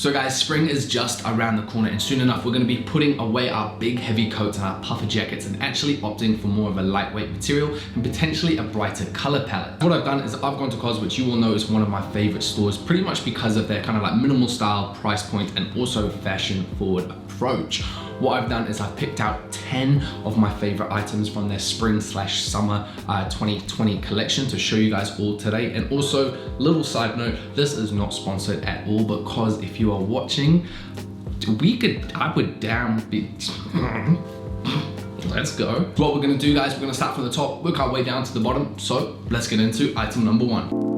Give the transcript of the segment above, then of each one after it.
So guys, spring is just around the corner, and soon enough we're going to be putting away our big heavy coats and our puffer jackets and actually opting for more of a lightweight material and potentially a brighter color palette. What I've done is I've gone to COS, which you will know is one of my favorite stores, pretty much because of their kind of like minimal style, price point, and also fashion forward approach. What I've done is I've picked out 10 of my favorite items from their spring/summer 2020 collection to show you guys all today. And also, little side note, this is not sponsored at all, because if you are watching, I would damn be, let's go. What we're gonna do, guys, we're gonna start from the top, work our way down to the bottom. So let's get into item number 1.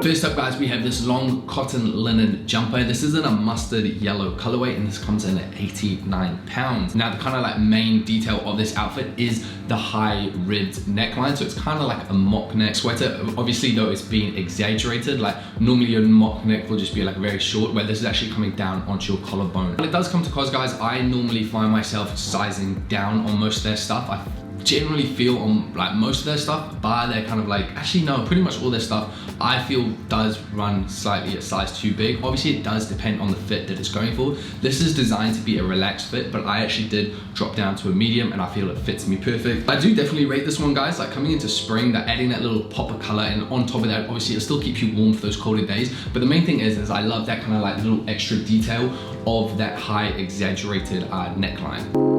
First up, guys, we have this long cotton linen jumper. This is in a mustard yellow colorway, and this comes in at 89 pounds. Now, the kind of like main detail of this outfit is the high ribbed neckline. So it's kind of like a mock neck sweater. Obviously, though, it's being exaggerated. Like normally your mock neck will just be like very short, where this is actually coming down onto your collarbone. When it does come to COS, guys, I normally find myself sizing down on most of their stuff. I generally feel on like most of their stuff, bar their kind of like, actually no, pretty much all their stuff I feel does run slightly a size too big. Obviously it does depend on the fit that it's going for. This is designed to be a relaxed fit, but I actually did drop down to a medium and I feel it fits me perfect. I do definitely rate this one, guys. Like coming into spring, they're adding that little pop of color, and on top of that, obviously it still keeps you warm for those colder days. But the main thing is I love that kind of like little extra detail of that high exaggerated neckline.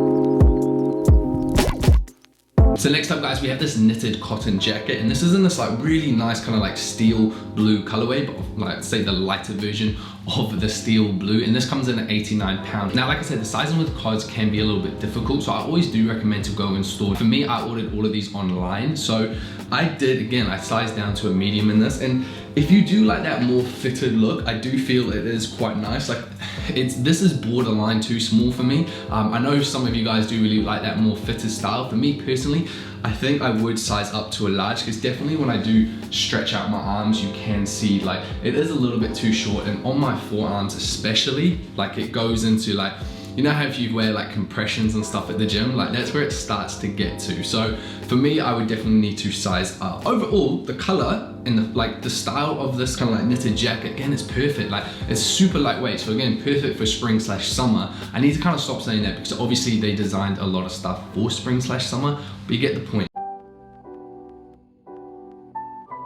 So next up, guys, we have this knitted cotton jacket, and this is in this like really nice kind of like steel blue colorway, but like say the lighter version of the steel blue, and this comes in at 89 pounds. Now, like I said, the sizing with COS can be a little bit difficult, so I always do recommend to go in store. For me, I ordered all of these online, so I did, again, I sized down to a medium in this, and if you do like that more fitted look, I do feel it is quite nice. Like this is borderline too small for me. I know some of you guys do really like that more fitted style. For me personally, I think I would size up to a large, because definitely when I do stretch out my arms, you can see like it is a little bit too short, and on my forearms especially, like it goes into like, you know how if you wear like compressions and stuff at the gym, like that's where it starts to get to. So for me, I would definitely need to size up. Overall, the color and the style of this kind of like knitted jacket, again, it's perfect. Like it's super lightweight. So again, perfect for spring/summer. I need to kind of stop saying that, because obviously they designed a lot of stuff for spring/summer, but you get the point.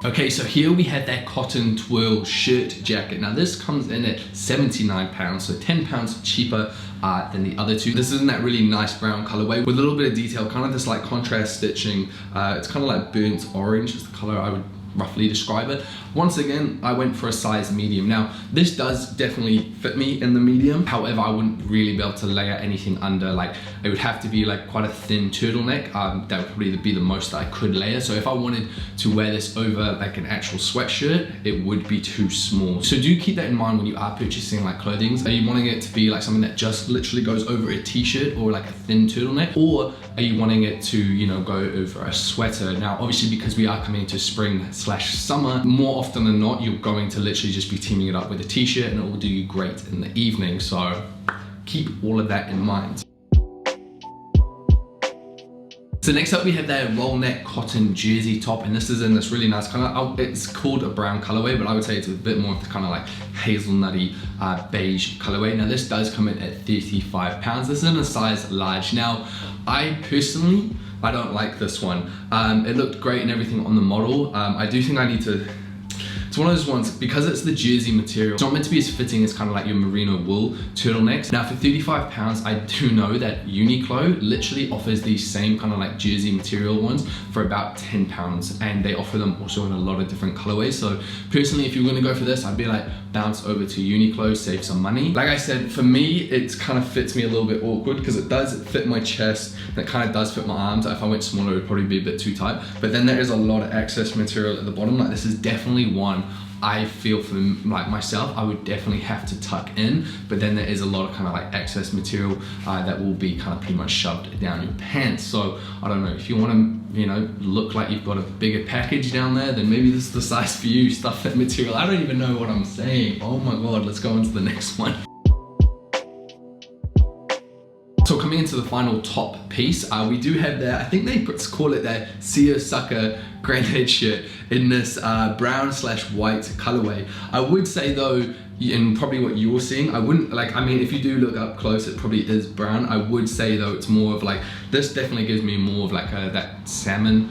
Okay, so here we have that cotton-twill shirt jacket. Now this comes in at 79 pounds, so 10 pounds cheaper than the other two. This is in that really nice brown colorway with a little bit of detail, kind of this like contrast stitching. It's kind of like burnt orange is the color I would roughly describe it. Once again, I went for a size medium. Now, this does definitely fit me in the medium. However, I wouldn't really be able to layer anything under. Like, it would have to be like quite a thin turtleneck. That would probably be the most that I could layer. So if I wanted to wear this over like an actual sweatshirt, it would be too small. So do keep that in mind when you are purchasing like clothing. Are you wanting it to be like something that just literally goes over a t-shirt or like a thin turtleneck? Or are you wanting it to, you know, go over a sweater? Now, obviously, because we are coming into spring/summer, more often than not, you're going to literally just be teaming it up with a t-shirt, and it will do you great in the evening. So keep all of that in mind. So next up, we have that roll neck cotton jersey top, and this is in this really nice kind of, it's called a brown colorway, but I would say it's a bit more of the kind of like hazelnutty beige colorway. Now this does come in at 35 pounds. This is in a size large. Now, I personally, I don't like this one. It looked great and everything on the model. I do think I need to, it's one of those ones, because it's the jersey material, it's not meant to be as fitting as kind of like your merino wool turtlenecks. Now for 35 pounds, I do know that Uniqlo literally offers these same kind of like jersey material ones for about 10 pounds, and they offer them also in a lot of different colorways. So personally, if you're gonna go for this, I'd be like, bounce over to Uniqlo, save some money. Like I said, for me, it kind of fits me a little bit awkward, because it does fit my chest, and it kind of does fit my arms. If I went smaller, it would probably be a bit too tight. But then there is a lot of excess material at the bottom. Like this is definitely one I feel for like myself, I would definitely have to tuck in, but then there is a lot of kind of like excess material that will be kind of pretty much shoved down your pants. So I don't know, if you want to, you know, look like you've got a bigger package down there, then maybe this is the size for you. Stuff that material. I don't even know what I'm saying. Oh my God, let's go into the next one. So coming into the final top piece, we do have there, I think they call it their SEERSUCKER GRANDAD shirt in this brown/white colorway. I would say though, and probably what you're seeing, I wouldn't like, I mean, if you do look up close, it probably is brown. I would say though, it's more of like, this definitely gives me more of like that salmon,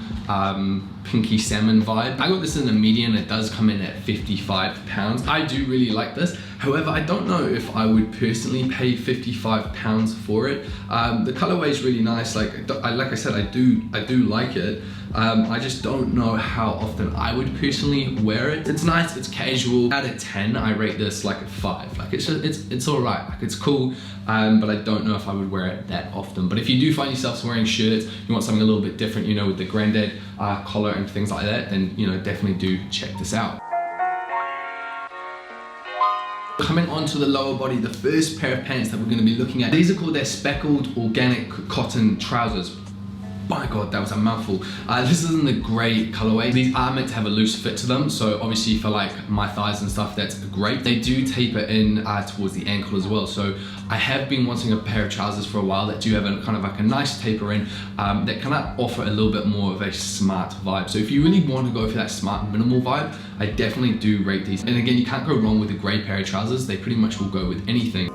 pinky salmon vibe. I got this in a medium. It does come in at 55 pounds. I do really like this. However, I don't know if I would personally pay 55 pounds for it. The colorway is really nice. Like I said, I do like it. I just don't know how often I would personally wear it. It's nice, it's casual. Out of 10, I rate this like a 5. Like it's all right, like it's cool, but I don't know if I would wear it that often. But if you do find yourself wearing shirts, you want something a little bit different, you know, with the GRANDAD collar and things like that, then, you know, definitely do check this out. Coming onto the lower body, the first pair of pants that we're going to be looking at, these are called their speckled organic cotton trousers. My God, that was a mouthful. This is in the gray colorway. These are meant to have a loose fit to them, so obviously for like my thighs and stuff, that's great. They do taper in towards the ankle as well, so I have been wanting a pair of trousers for a while that do have a kind of like a nice taper in, that kind of offer a little bit more of a smart vibe. So if you really want to go for that smart minimal vibe, I definitely do rate these. And again, you can't go wrong with a gray pair of trousers. They pretty much will go with anything.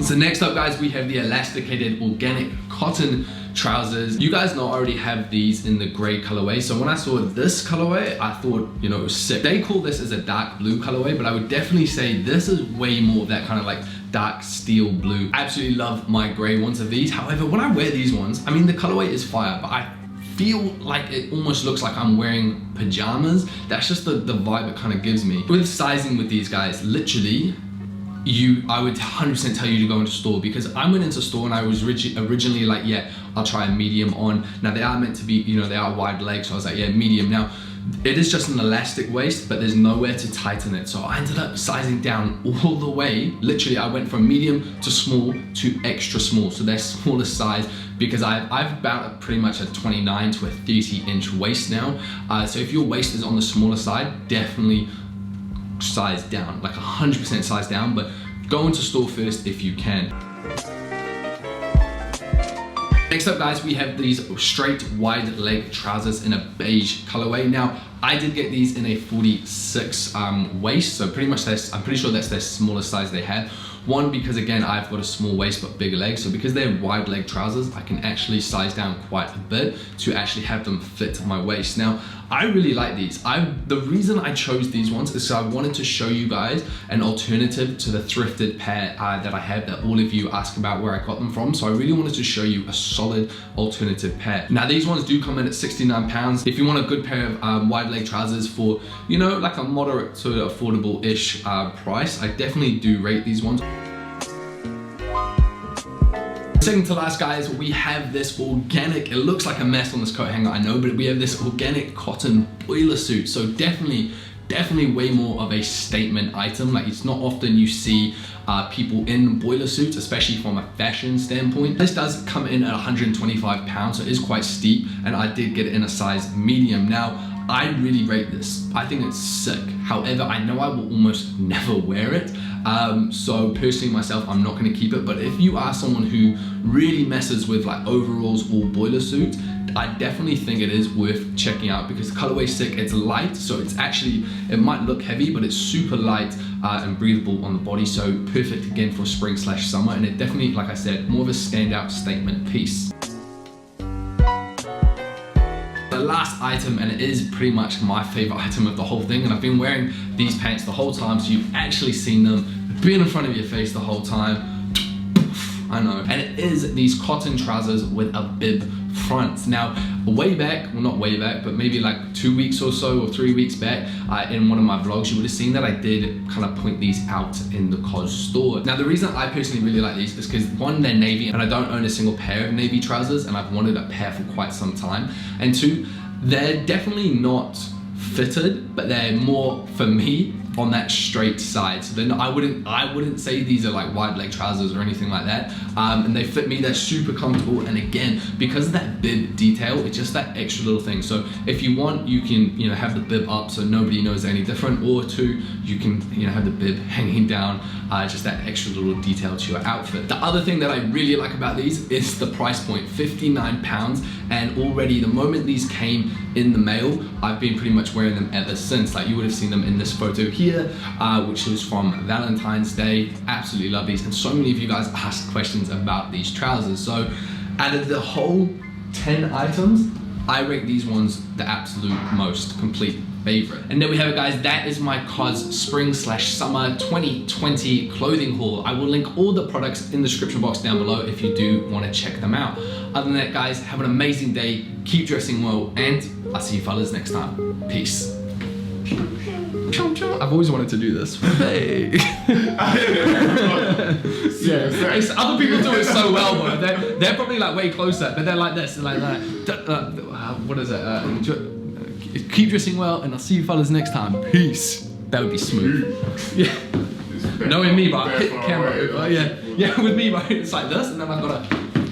So next up, guys, we have the elasticated organic cotton trousers. You guys know I already have these in the gray colorway, so when I saw this colorway, I thought, you know, it was sick. They call this as a dark blue colorway, but I would definitely say this is way more of that kind of like dark steel blue. I absolutely love my gray ones of these. However, when I wear these ones, I mean, the colorway is fire, but I feel like it almost looks like I'm wearing pajamas. That's just the vibe it kind of gives me. With sizing with these guys, literally, I would 100% tell you to go into store, because I went into store and I was originally like, yeah, I'll try a medium on. Now they are meant to be, you know, they are wide legs, so I was like, yeah, medium. Now it is just an elastic waist, but there's nowhere to tighten it, so I ended up sizing down all the way. Literally, I went from medium to small to extra small, so they're smallest size, because I've about pretty much a 29 to a 30-inch waist now. So if your waist is on the smaller side, definitely size down, like 100% size down, but go into store first if you can. Next up, guys, we have these straight wide leg trousers in a beige colorway. Now, I did get these in a 46 waist, so pretty much I'm pretty sure that's their smallest size they had. One, because again, I've got a small waist but bigger legs, so because they're wide leg trousers, I can actually size down quite a bit to actually have them fit my waist. Now, I really like these. The reason I chose these ones is so I wanted to show you guys an alternative to the thrifted pair that I have that all of you ask about where I got them from. So I really wanted to show you a solid alternative pair. Now, these ones do come in at 69 pounds. If you want a good pair of wide leg trousers for, you know, like a moderate to affordable-ish price, I definitely do rate these ones. Second to last, guys, we have this organic, it looks like a mess on this coat hanger, I know, but we have this organic cotton boiler suit. So definitely way more of a statement item. Like, it's not often you see people in boiler suits, especially from a fashion standpoint. This does come in at 125 pounds, so it is quite steep, and I did get it in a size medium. Now, I really rate this. I think it's sick. However, I know I will almost never wear it. So personally myself, I'm not gonna keep it. But if you are someone who really messes with like overalls or boiler suits, I definitely think it is worth checking out, because the colorway's sick. It's light, so it's actually, it might look heavy, but it's super light and breathable on the body. So perfect again for spring/summer. And it definitely, like I said, more of a standout statement piece. The last item, and it is pretty much my favorite item of the whole thing, and I've been wearing these pants the whole time, so you've actually seen them being in front of your face the whole time. I know. And it is these cotton trousers with a bib front. Now, way back, well, not way back, but maybe like 2 weeks or so, or 3 weeks back, in one of my vlogs, you would have seen that I did kind of point these out in the COS store. Now, the reason I personally really like these is because, one, they're navy, and I don't own a single pair of navy trousers, and I've wanted a pair for quite some time. And two, they're definitely not fitted, but they're more, for me, on that straight side. So they're not, I wouldn't say these are like wide leg trousers or anything like that. And they fit me, they're super comfortable. And again, because of that bib detail, it's just that extra little thing. So if you want, you can, you know, have the bib up so nobody knows any different, or two, you can, you know, have the bib hanging down, just that extra little detail to your outfit. The other thing that I really like about these is the price point, £59. And already the moment these came in the mail, I've been pretty much wearing them ever since. Like you would have seen them in this photo here, which was from Valentine's Day. Absolutely love these. And so many of you guys asked questions about these trousers. So out of the whole 10 items, I rate these ones the absolute most complete favorite. And there we have it, guys. That is my COS Spring/Summer 2020 clothing haul. I will link all the products in the description box down below if you do want to check them out. Other than that, guys, have an amazing day, keep dressing well, and I'll see you fellas next time. Peace. I've always wanted to do this. Hey. Yeah, other people do it so well, bro. They're probably like way closer, but they're like this, like that. What is it? Keep dressing well, and I'll see you fellas next time. Peace. That would be smooth. Yeah. Knowing me, but I hit the camera. Yeah, with me, but it's like this, and then I've got to.